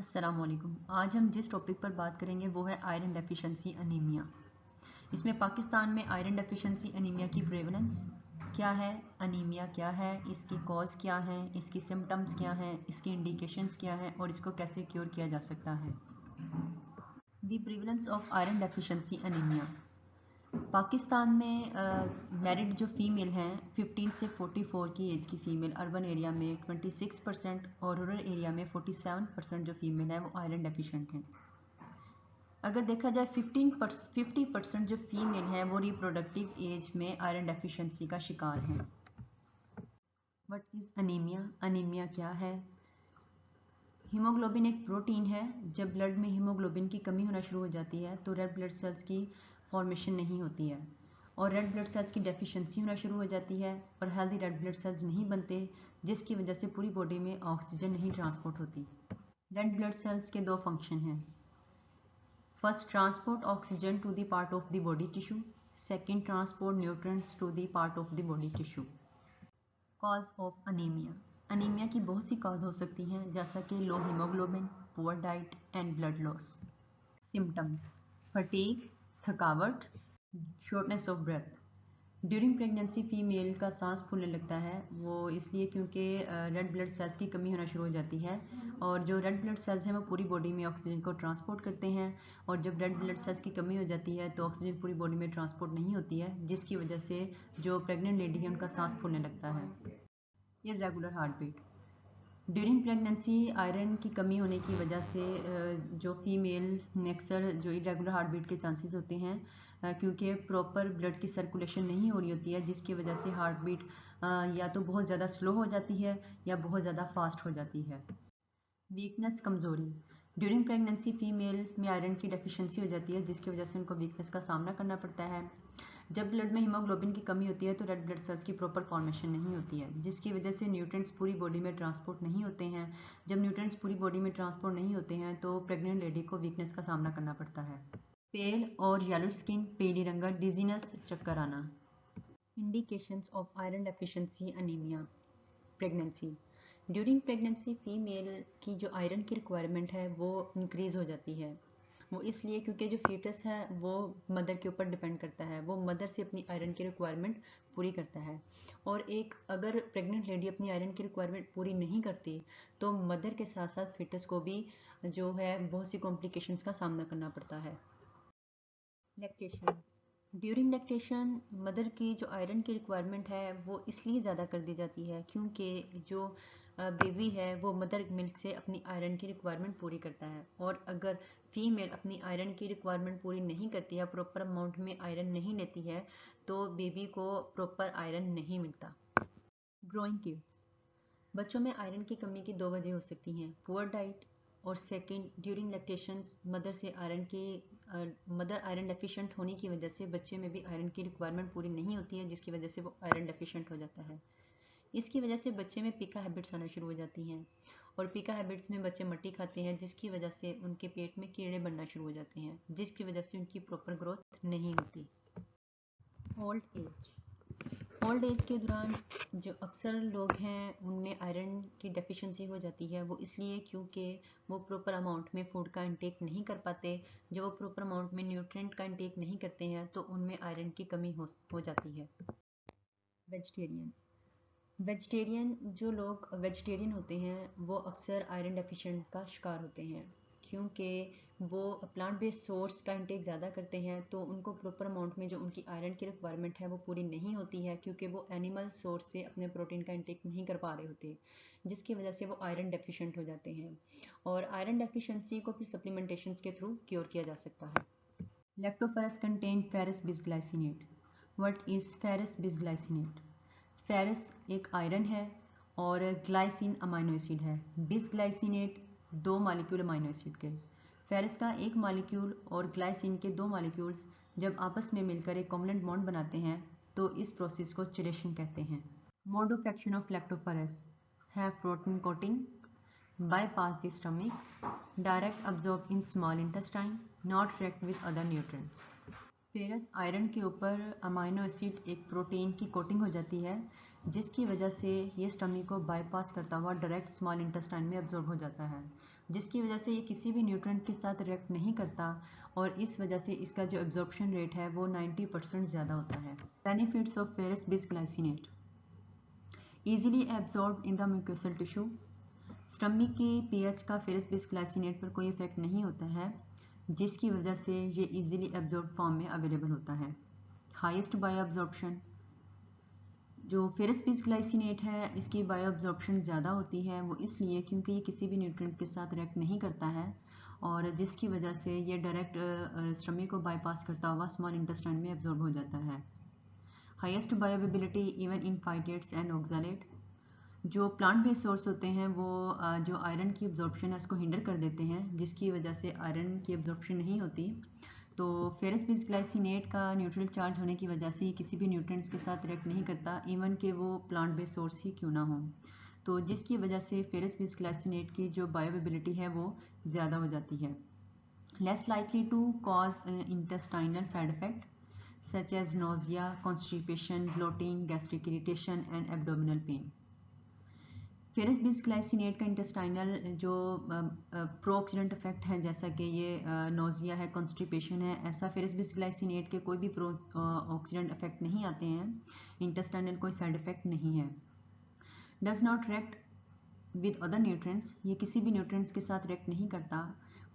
अस्सलामुअलैकुम। आज हम जिस टॉपिक पर बात करेंगे वो है आयरन डेफिशिएंसी अनीमिया। इसमें पाकिस्तान में आयरन डेफिशिएंसी अनीमिया की प्रेवलेंस क्या है, अनीमिया क्या है, इसकी कॉज क्या है, इसकी सिम्टम्स क्या हैं, इसकी इंडिकेशंस क्या है और इसको कैसे क्योर किया जा सकता है। The prevalence of iron deficiency anaemia. Pakistan में मैरिड जो फीमेल हैं 15 से 44 की एज की फ़ीमेल, अर्बन एरिया में 26% और रूरल एरिया में 47% जो फीमेल है वो आयरन डेफिशिएंट हैं। अगर देखा जाए 50% जो फीमेल हैं वो रिप्रोडक्टिव एज में आयरन डेफिशिएंसी का शिकार हैं। What is anaemia? अनीमिया क्या है? हीमोग्लोबिन एक प्रोटीन है। जब ब्लड में हीमोग्लोबिन की कमी होना शुरू हो जाती है तो रेड ब्लड सेल्स की फॉर्मेशन नहीं होती है और रेड ब्लड सेल्स की डेफिशिएंसी होना शुरू हो जाती है और हेल्दी रेड ब्लड सेल्स नहीं बनते, जिसकी वजह से पूरी बॉडी में ऑक्सीजन नहीं ट्रांसपोर्ट होती। रेड ब्लड सेल्स के दो फंक्शन हैं। First, transport oxygen to the part of the body tissue. Second, transport nutrients to the part of the body tissue. Cause of anaemia. Anaemia की बहुत सी cause हो सकती हैं, जैसा कि low haemoglobin, poor diet and blood loss. Symptoms: fatigue, थकावट, shortness of breath. During pregnancy female का सांस फूलने लगता है, वो इसलिए क्योंकि रेड ब्लड सेल्स की कमी होना शुरू हो जाती है और जो रेड ब्लड सेल्स हैं वो पूरी बॉडी में ऑक्सीजन को ट्रांसपोर्ट करते हैं और जब रेड ब्लड सेल्स की कमी हो जाती है तो ऑक्सीजन पूरी बॉडी में ट्रांसपोर्ट नहीं होती है, जिसकी वजह से जो प्रेग्नेंट लेडी है उनका सांस फूलने लगता है। Irregular heart beat. During pregnancy iron की कमी होने की वजह से जो फीमेल में अक्सर जो इरेगुलर हार्ट बीट के चांसेस होते हैं, क्योंकि प्रॉपर ब्लड की सर्कुलेशन नहीं हो रही होती है, जिसकी वजह से हार्ट बीट या तो बहुत ज़्यादा स्लो हो जाती है या बहुत ज़्यादा फास्ट हो जाती है। वीकनेस, कमज़ोरी। ड्यूरिंग प्रेगनेंसी फीमेल में आयरन की डेफिशिएंसी हो जाती है, जिसकी वजह से उनको वीकनेस का सामना करना पड़ता है। जब ब्लड में हीमोग्लोबिन की कमी होती है तो रेड ब्लड सेल्स की प्रॉपर फॉर्मेशन नहीं होती है, जिसकी वजह से न्यूट्रिएंट्स पूरी बॉडी में ट्रांसपोर्ट नहीं होते हैं। जब न्यूट्रिएंट्स पूरी बॉडी में ट्रांसपोर्ट नहीं होते हैं तो प्रेग्नेंट लेडी को वीकनेस का सामना करना पड़ता है। पेल और येलो स्किन, पीली रंगत, डिजीनेस, चक्कर आना। Indications of iron deficiency anaemia pregnancy. During pregnancy female की जो आयरन की रिक्वायरमेंट है वो इंक्रीज़ हो जाती है। वो इसलिए क्योंकि जो फीटस है वो मदर के ऊपर डिपेंड करता है, वो मदर से अपनी आयरन की रिक्वायरमेंट पूरी करता है और एक अगर प्रेग्नेंट लेडी अपनी आयरन की रिक्वायरमेंट पूरी नहीं करती तो मदर के साथ साथ फीटस को भी जो है बहुत सी कॉम्प्लिकेशंस का सामना करना पड़ता है। लैक्टेशन। ड्यूरिंग लैक्टेशन मदर की जो आयरन की रिक्वायरमेंट है वो इसलिए ज़्यादा कर दी जाती है क्योंकि जो बेबी है वो मदर मिल्क से अपनी आयरन की रिक्वायरमेंट पूरी करता है और अगर फीमेल अपनी आयरन की रिक्वायरमेंट पूरी नहीं करती है, प्रॉपर अमाउंट में आयरन नहीं लेती है, तो बेबी को प्रॉपर आयरन नहीं मिलता। Growing kids. बच्चों में आयरन की कमी की दो वजह हो सकती हैं, पुअर डाइट और second during lactations mother iron deficient होने की वजह से बच्चे में भी आयरन की रिक्वायरमेंट पूरी नहीं होती है, जिसकी वजह से वो आयरन डेफिशिएंट हो जाता है। इसकी वजह से बच्चे में पीका हैबिट्स आना शुरू हो जाती हैं और पीका हैबिट्स में बच्चे मट्टी खाते हैं, जिसकी वजह से उनके पेट में कीड़े बनना शुरू हो जाते हैं, जिसकी वजह से उनकी प्रॉपर ग्रोथ नहीं होती। Old age. ओल्ड एज के दौरान जो अक्सर लोग हैं उनमें आयरन की डेफिशिएंसी हो जाती है, वो इसलिए क्योंकि वो प्रॉपर अमाउंट में फूड का इंटेक नहीं कर पाते। जब वो प्रॉपर अमाउंट में न्यूट्रिएंट का इंटेक नहीं करते हैं तो उनमें आयरन की कमी हो जाती है। वेजिटेरियन। वेजिटेरियन जो लोग वेजिटेरियन होते हैं वो अक्सर आयरन डेफिशिएंट का शिकार होते हैं क्योंकि वो प्लांट बेस्ड सोर्स का इंटेक ज़्यादा करते हैं, तो उनको प्रॉपर अमाउंट में जो उनकी आयरन की रिक्वायरमेंट है वो पूरी नहीं होती है क्योंकि वो एनिमल सोर्स से अपने प्रोटीन का इंटेक नहीं कर पा रहे होते, जिसकी वजह से वो आयरन डेफिशिएंट हो जाते हैं और आयरन डेफिशिएंसी को फिर सप्लीमेंटेशन के थ्रू क्योर किया जा सकता है। Lactoferrous contain ferrous bisglycinate. What is ferrous bisglycinate? Ferrous एक आयरन है और ग्लाइसिन अमाइनो एसिड है। बिसग्लाइसिनेट दो मॉलिक्यूल अमाइनो एसिड के। फेरस का एक मॉलिक्यूल और ग्लाइसिन के दो मॉलिक्यूल्स जब आपस में मिलकर एक कोवलेंट बॉन्ड बनाते हैं तो इस प्रोसेस को चिलेशन कहते हैं। मोड ऑफ एक्शन ऑफ लैक्टोफेरस है protein coating, bypass the stomach, direct absorb in small intestine, not react with other nutrients। Ferrous iron के ऊपर अमाइनो एसिड एक प्रोटीन की कोटिंग हो जाती है, जिसकी वजह से ये स्टमक को बाईपास करता हुआ डायरेक्ट स्मॉल इंटेस्टाइन में अब्जॉर्ब हो जाता है। जिसकी वजह से ये किसी भी न्यूट्रेंट के साथ रिएक्ट नहीं करता और इस वजह से इसका जो एब्जॉर्प्शन रेट है वो 90% ज़्यादा होता है। Benefits of ferrous bisglycinate: easily absorb in the mucosal tissue. Stomach की पीएच का फेरस बिसग्लाइसिनेट पर कोई इफेक्ट नहीं होता है, जिसकी वजह से ये इजीली एब्जॉर्ब फॉर्म में अवेलेबल होता है। हाईएस्ट बायो एब्जॉर्प्शन: जो फेरस बिसग्लाइसिनेट है इसकी बायो एब्जॉर्प्शन ज़्यादा होती है, वो इसलिए क्योंकि ये किसी भी न्यूट्रिएंट के साथ रिएक्ट नहीं करता है और जिसकी वजह से ये डायरेक्ट स्टमक को बाईपास करता हुआ स्मॉल इंटेस्टाइन में एब्जॉर्ब हो जाता है। Highest bioavailability even in phytates and oxalate: जो प्लांट बेस्ड सोर्स होते हैं वो जो आयरन की एब्जॉर्प्शन है उसको हिंडर कर देते हैं, जिसकी वजह से आयरन की एब्जॉर्प्शन नहीं होती। तो फेरस बिसग्लाइसिनेट का न्यूट्रल चार्ज होने की वजह से किसी भी न्यूट्रिएंट्स के साथ रिएक्ट नहीं करता, इवन कि वो प्लांट बेस्ड सोर्स ही क्यों ना हो। तो जिसकी वजह से फेरस बिसग्लाइसिनेट की जो बायोअवेलेबिलिटी है वो ज़्यादा हो जाती है। Less likely to cause intestinal side effect such as nausea, constipation, bloating, gastric irritation and abdominal pain. Ferrous bisglycinate का इंटेस्टाइनल जो प्रो ऑक्सीडेंट इफेक्ट है, जैसा कि ये नोजिया है, कॉन्स्टिपेशन है, ऐसा फेरस बिसग्लाइसिनेट के कोई भी प्रो ऑक्सीडेंट इफेक्ट नहीं आते हैं। इंटेस्टाइनल कोई साइड इफेक्ट नहीं है। Does not react with other nutrients: ये किसी भी न्यूट्रिएंट्स के साथ रिएक्ट नहीं करता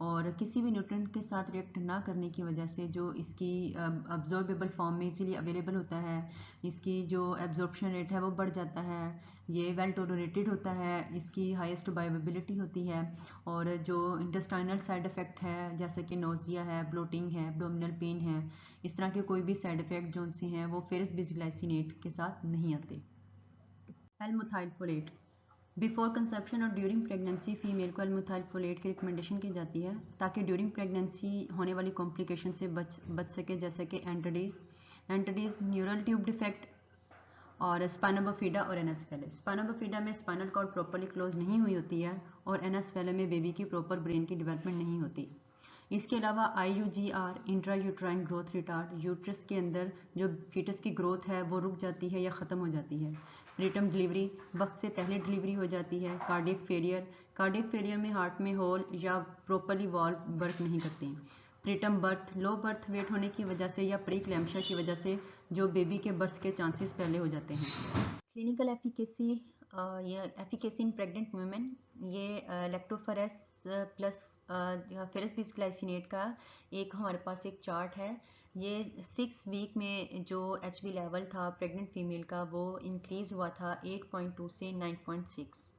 और किसी भी न्यूट्रिएंट के साथ रिएक्ट ना करने की वजह से जो इसकी अब्जॉर्बेबल फॉर्म में इजीली अवेलेबल होता है, इसकी जो एब्जॉर्प्शन रेट है वो बढ़ जाता है, ये वेल टोलरेटेड होता है, इसकी हाईएस्ट बायोअवेलेबिलिटी होती है और जो इंटेस्टाइनल साइड इफेक्ट है जैसे कि नोजिया है, ब्लोटिंग है, एब्डोमिनल पेन है, इस तरह के कोई भी साइड इफेक्ट जो उनसे हैं वो फेरस बिसग्लाइसिनेट के साथ नहीं आते। एल-मिथाइल फोलेट: बिफोर कंसेप्शन और ड्यूरिंग प्रेगनेंसी फीमेल को एल-मिथाइल फोलेट की रिकमेंडेशन की जाती है ताकि ड्यूरिंग प्रेगनेंसी होने वाली कॉम्प्लिकेशन से बच सके, जैसे कि एंटडीज, न्यूरल ट्यूब डिफेक्ट और स्पाइना बिफिडा और एनस फैले। स्पाइना बिफिडा में स्पाइनल कॉर्ड प्रॉपर्ली क्लोज नहीं हुई होती है और एनस फैले में बेबी की प्रॉपर ब्रेन की डेवलपमेंट नहीं होती। इसके अलावा IUGR, intra uterine growth retard, uterus के अंदर जो फीटस की ग्रोथ है वो रुक जाती है या ख़त्म हो जाती है। प्रीटर्म डिलीवरी, वक्त से पहले डिलीवरी हो जाती है। कार्डियक फेलियर में हार्ट में होल या प्रॉपरली वॉल्व वर्क नहीं करते हैं। Preterm birth, low birth weight होने की वजह से या प्रीक्लैम्शिया की वजह से जो बेबी के बर्थ के चांसेस पहले हो जाते हैं। क्लिनिकल एफिकेसी या एफिकेसी इन प्रेग्नेंट वुमेन, ये लैक्टोफेरेस प्लस फेरस बिसग्लाइसिनेट का एक हमारे पास एक चार्ट है। ये 6 वीक में जो HB लेवल था प्रेग्नेंट फीमेल का वो इंक्रीज हुआ था 8.2 से 9.6।